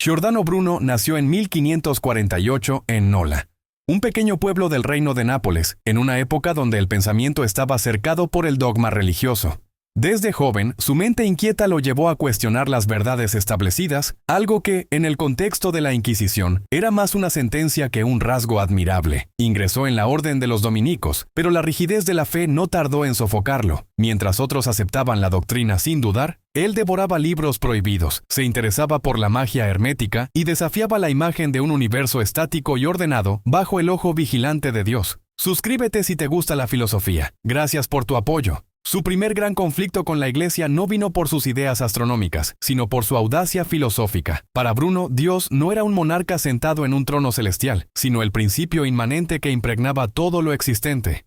Giordano Bruno nació en 1548 en Nola, un pequeño pueblo del reino de Nápoles, en una época donde el pensamiento estaba cercado por el dogma religioso. Desde joven, su mente inquieta lo llevó a cuestionar las verdades establecidas, algo que, en el contexto de la Inquisición, era más una sentencia que un rasgo admirable. Ingresó en la orden de los dominicos, pero la rigidez de la fe no tardó en sofocarlo. Mientras otros aceptaban la doctrina sin dudar, él devoraba libros prohibidos, se interesaba por la magia hermética y desafiaba la imagen de un universo estático y ordenado bajo el ojo vigilante de Dios. Suscríbete si te gusta la filosofía. Gracias por tu apoyo. Su primer gran conflicto con la Iglesia no vino por sus ideas astronómicas, sino por su audacia filosófica. Para Bruno, Dios no era un monarca sentado en un trono celestial, sino el principio inmanente que impregnaba todo lo existente.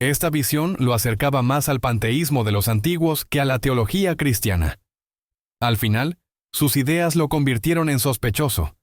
Esta visión lo acercaba más al panteísmo de los antiguos que a la teología cristiana. Al final, sus ideas lo convirtieron en sospechoso.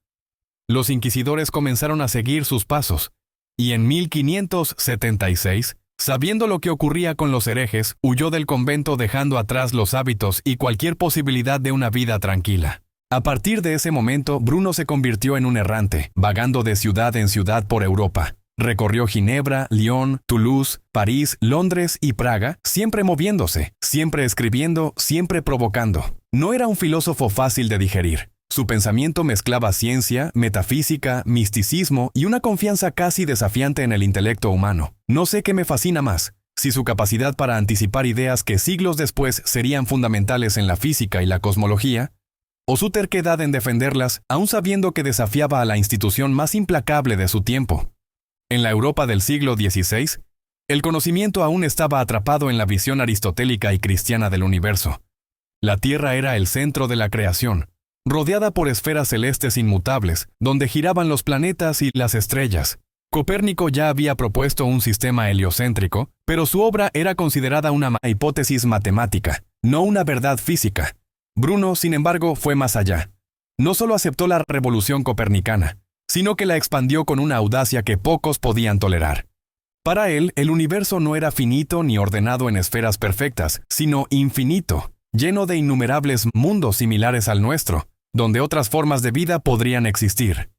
Los inquisidores comenzaron a seguir sus pasos, y en 1576, sabiendo lo que ocurría con los herejes, huyó del convento dejando atrás los hábitos y cualquier posibilidad de una vida tranquila. A partir de ese momento, Bruno se convirtió en un errante, vagando de ciudad en ciudad por Europa. Recorrió Ginebra, Lyon, Toulouse, París, Londres y Praga, siempre moviéndose, siempre escribiendo, siempre provocando. No era un filósofo fácil de digerir. Su pensamiento mezclaba ciencia, metafísica, misticismo y una confianza casi desafiante en el intelecto humano. No sé qué me fascina más, si su capacidad para anticipar ideas que siglos después serían fundamentales en la física y la cosmología, o su terquedad en defenderlas, aun sabiendo que desafiaba a la institución más implacable de su tiempo. En la Europa del siglo XVI, el conocimiento aún estaba atrapado en la visión aristotélica y cristiana del universo. La Tierra era el centro de la creación, rodeada por esferas celestes inmutables, donde giraban los planetas y las estrellas. Copérnico ya había propuesto un sistema heliocéntrico, pero su obra era considerada una hipótesis matemática, no una verdad física. Bruno, sin embargo, fue más allá. No solo aceptó la revolución copernicana, sino que la expandió con una audacia que pocos podían tolerar. Para él, el universo no era finito ni ordenado en esferas perfectas, sino infinito, lleno de innumerables mundos similares al nuestro, donde otras formas de vida podrían existir.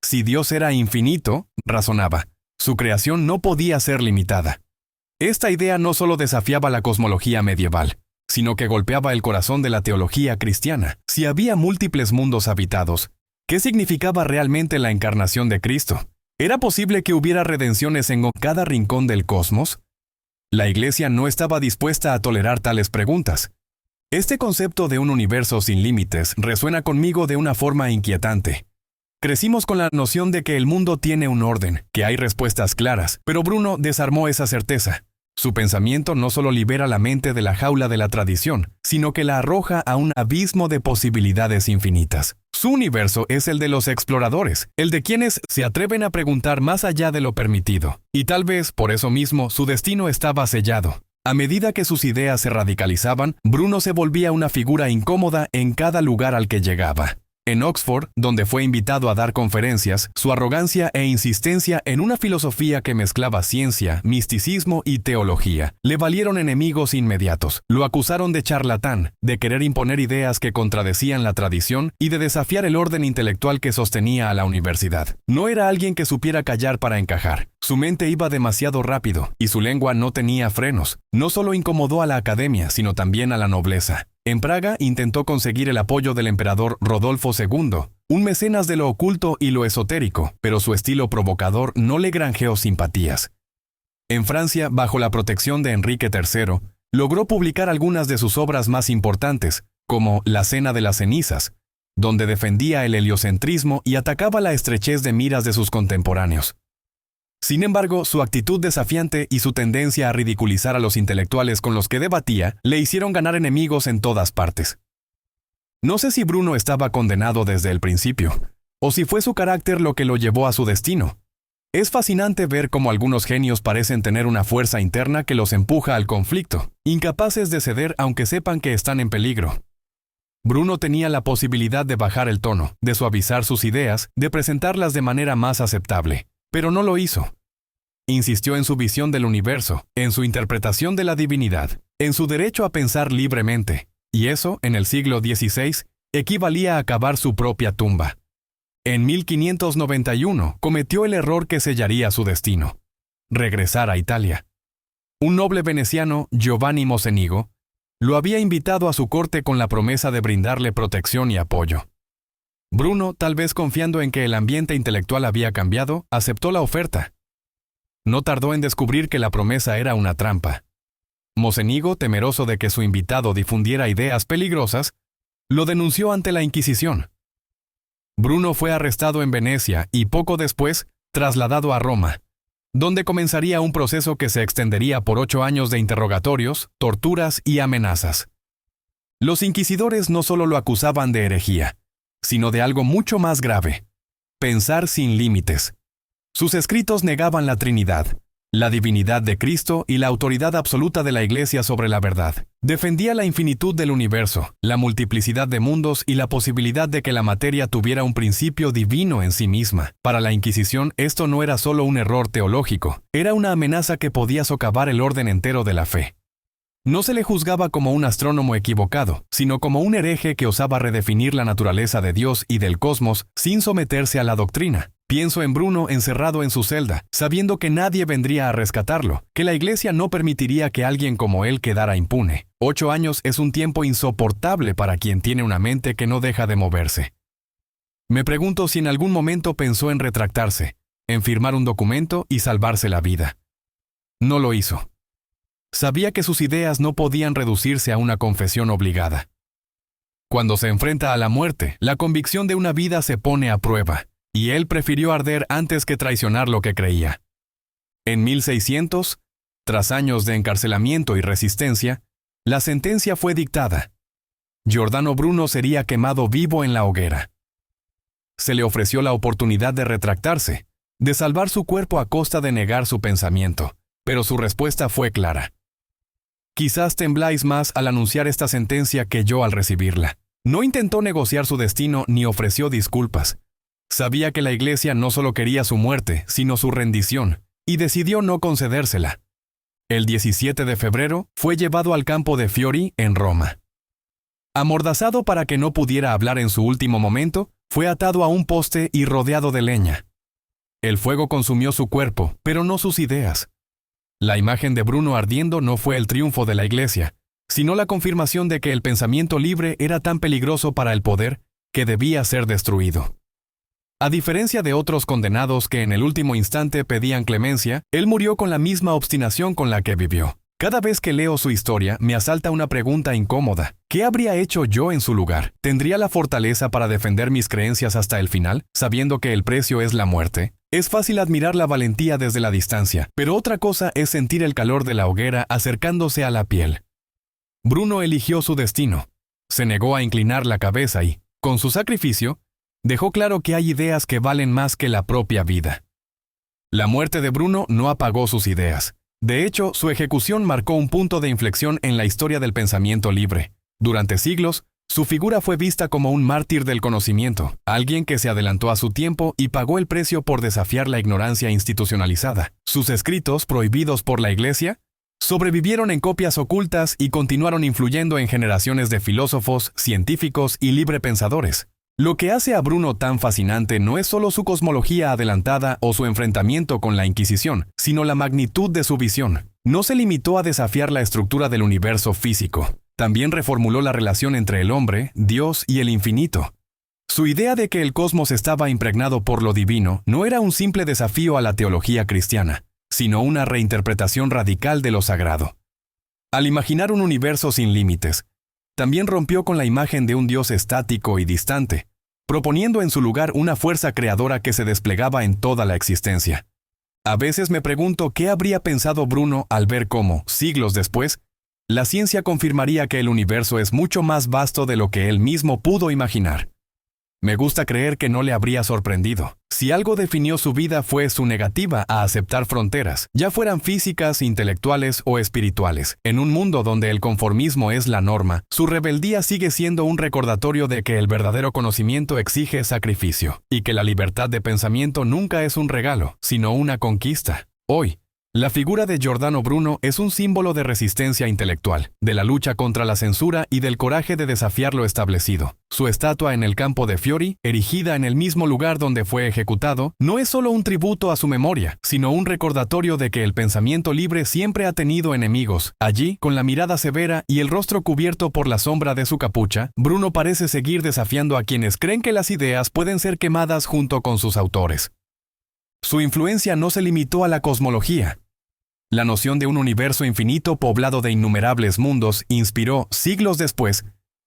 Si Dios era infinito, razonaba, su creación no podía ser limitada. Esta idea no solo desafiaba la cosmología medieval, sino que golpeaba el corazón de la teología cristiana. Si había múltiples mundos habitados, ¿qué significaba realmente la encarnación de Cristo? ¿Era posible que hubiera redenciones en cada rincón del cosmos? La Iglesia no estaba dispuesta a tolerar tales preguntas. Este concepto de un universo sin límites resuena conmigo de una forma inquietante. Crecimos con la noción de que el mundo tiene un orden, que hay respuestas claras, pero Bruno desarmó esa certeza. Su pensamiento no solo libera la mente de la jaula de la tradición, sino que la arroja a un abismo de posibilidades infinitas. Su universo es el de los exploradores, el de quienes se atreven a preguntar más allá de lo permitido. Y tal vez, por eso mismo, su destino estaba sellado. A medida que sus ideas se radicalizaban, Bruno se volvía una figura incómoda en cada lugar al que llegaba. En Oxford, donde fue invitado a dar conferencias, su arrogancia e insistencia en una filosofía que mezclaba ciencia, misticismo y teología le valieron enemigos inmediatos. Lo acusaron de charlatán, de querer imponer ideas que contradecían la tradición y de desafiar el orden intelectual que sostenía a la universidad. No era alguien que supiera callar para encajar. Su mente iba demasiado rápido y su lengua no tenía frenos. No solo incomodó a la academia, sino también a la nobleza. En Praga intentó conseguir el apoyo del emperador Rodolfo II, un mecenas de lo oculto y lo esotérico, pero su estilo provocador no le granjeó simpatías. En Francia, bajo la protección de Enrique III, logró publicar algunas de sus obras más importantes, como La Cena de las Cenizas, donde defendía el heliocentrismo y atacaba la estrechez de miras de sus contemporáneos. Sin embargo, su actitud desafiante y su tendencia a ridiculizar a los intelectuales con los que debatía le hicieron ganar enemigos en todas partes. No sé si Bruno estaba condenado desde el principio, o si fue su carácter lo que lo llevó a su destino. Es fascinante ver cómo algunos genios parecen tener una fuerza interna que los empuja al conflicto, incapaces de ceder aunque sepan que están en peligro. Bruno tenía la posibilidad de bajar el tono, de suavizar sus ideas, de presentarlas de manera más aceptable. Pero no lo hizo. Insistió en su visión del universo, en su interpretación de la divinidad, en su derecho a pensar libremente. Y eso, en el siglo XVI, equivalía a cavar su propia tumba. En 1591 cometió el error que sellaría su destino: regresar a Italia. Un noble veneciano, Giovanni Mocenigo, lo había invitado a su corte con la promesa de brindarle protección y apoyo. Bruno, tal vez confiando en que el ambiente intelectual había cambiado, aceptó la oferta. No tardó en descubrir que la promesa era una trampa. Mocenigo, temeroso de que su invitado difundiera ideas peligrosas, lo denunció ante la Inquisición. Bruno fue arrestado en Venecia y poco después trasladado a Roma, donde comenzaría un proceso que se extendería por 8 años de interrogatorios, torturas y amenazas. Los inquisidores no solo lo acusaban de herejía, sino de algo mucho más grave: pensar sin límites. Sus escritos negaban la Trinidad, la divinidad de Cristo y la autoridad absoluta de la Iglesia sobre la verdad. Defendía la infinitud del universo, la multiplicidad de mundos y la posibilidad de que la materia tuviera un principio divino en sí misma. Para la Inquisición, esto no era solo un error teológico, era una amenaza que podía socavar el orden entero de la fe. No se le juzgaba como un astrónomo equivocado, sino como un hereje que osaba redefinir la naturaleza de Dios y del cosmos sin someterse a la doctrina. Pienso en Bruno encerrado en su celda, sabiendo que nadie vendría a rescatarlo, que la Iglesia no permitiría que alguien como él quedara impune. 8 años es un tiempo insoportable para quien tiene una mente que no deja de moverse. Me pregunto si en algún momento pensó en retractarse, en firmar un documento y salvarse la vida. No lo hizo. Sabía que sus ideas no podían reducirse a una confesión obligada. Cuando se enfrenta a la muerte, la convicción de una vida se pone a prueba, y él prefirió arder antes que traicionar lo que creía. En 1600, tras años de encarcelamiento y resistencia, la sentencia fue dictada. Giordano Bruno sería quemado vivo en la hoguera. Se le ofreció la oportunidad de retractarse, de salvar su cuerpo a costa de negar su pensamiento, pero su respuesta fue clara. Quizás tembláis más al anunciar esta sentencia que yo al recibirla. No intentó negociar su destino ni ofreció disculpas. Sabía que la Iglesia no solo quería su muerte, sino su rendición, y decidió no concedérsela. El 17 de febrero fue llevado al campo de Fiori, en Roma. Amordazado para que no pudiera hablar en su último momento, fue atado a un poste y rodeado de leña. El fuego consumió su cuerpo, pero no sus ideas. La imagen de Bruno ardiendo no fue el triunfo de la Iglesia, sino la confirmación de que el pensamiento libre era tan peligroso para el poder que debía ser destruido. A diferencia de otros condenados que en el último instante pedían clemencia, él murió con la misma obstinación con la que vivió. Cada vez que leo su historia, me asalta una pregunta incómoda. ¿Qué habría hecho yo en su lugar? ¿Tendría la fortaleza para defender mis creencias hasta el final, sabiendo que el precio es la muerte? Es fácil admirar la valentía desde la distancia, pero otra cosa es sentir el calor de la hoguera acercándose a la piel. Bruno eligió su destino. Se negó a inclinar la cabeza y, con su sacrificio, dejó claro que hay ideas que valen más que la propia vida. La muerte de Bruno no apagó sus ideas. De hecho, su ejecución marcó un punto de inflexión en la historia del pensamiento libre. Durante siglos, su figura fue vista como un mártir del conocimiento, alguien que se adelantó a su tiempo y pagó el precio por desafiar la ignorancia institucionalizada. Sus escritos, prohibidos por la Iglesia, sobrevivieron en copias ocultas y continuaron influyendo en generaciones de filósofos, científicos y librepensadores. Lo que hace a Bruno tan fascinante no es solo su cosmología adelantada o su enfrentamiento con la Inquisición, sino la magnitud de su visión. No se limitó a desafiar la estructura del universo físico. También reformuló la relación entre el hombre, Dios y el infinito. Su idea de que el cosmos estaba impregnado por lo divino no era un simple desafío a la teología cristiana, sino una reinterpretación radical de lo sagrado. Al imaginar un universo sin límites, también rompió con la imagen de un Dios estático y distante, proponiendo en su lugar una fuerza creadora que se desplegaba en toda la existencia. A veces me pregunto qué habría pensado Bruno al ver cómo, siglos después, la ciencia confirmaría que el universo es mucho más vasto de lo que él mismo pudo imaginar. Me gusta creer que no le habría sorprendido. Si algo definió su vida fue su negativa a aceptar fronteras, ya fueran físicas, intelectuales o espirituales. En un mundo donde el conformismo es la norma, su rebeldía sigue siendo un recordatorio de que el verdadero conocimiento exige sacrificio, y que la libertad de pensamiento nunca es un regalo, sino una conquista. Hoy, La figura de Giordano Bruno es un símbolo de resistencia intelectual, de la lucha contra la censura y del coraje de desafiar lo establecido. Su estatua en el Campo de Fiori, erigida en el mismo lugar donde fue ejecutado, no es solo un tributo a su memoria, sino un recordatorio de que el pensamiento libre siempre ha tenido enemigos. Allí, con la mirada severa y el rostro cubierto por la sombra de su capucha, Bruno parece seguir desafiando a quienes creen que las ideas pueden ser quemadas junto con sus autores. Su influencia no se limitó a la cosmología. La noción de un universo infinito poblado de innumerables mundos inspiró, siglos después,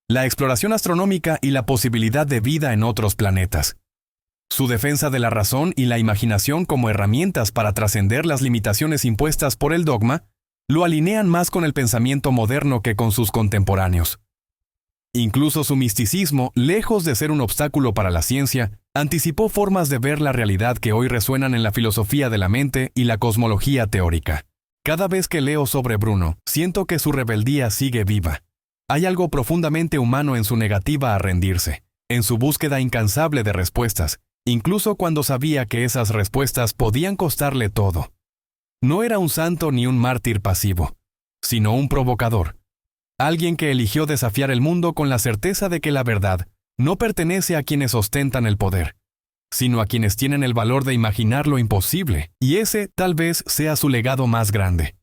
la exploración astronómica y la posibilidad de vida en otros planetas. Su defensa de la razón y la imaginación como herramientas para trascender las limitaciones impuestas por el dogma lo alinean más con el pensamiento moderno que con sus contemporáneos. Incluso su misticismo, lejos de ser un obstáculo para la ciencia, anticipó formas de ver la realidad que hoy resuenan en la filosofía de la mente y la cosmología teórica. Cada vez que leo sobre Bruno, siento que su rebeldía sigue viva. Hay algo profundamente humano en su negativa a rendirse, en su búsqueda incansable de respuestas, incluso cuando sabía que esas respuestas podían costarle todo. No era un santo ni un mártir pasivo, sino un provocador. Alguien que eligió desafiar el mundo con la certeza de que la verdad no pertenece a quienes ostentan el poder, sino a quienes tienen el valor de imaginar lo imposible, y ese tal vez sea su legado más grande.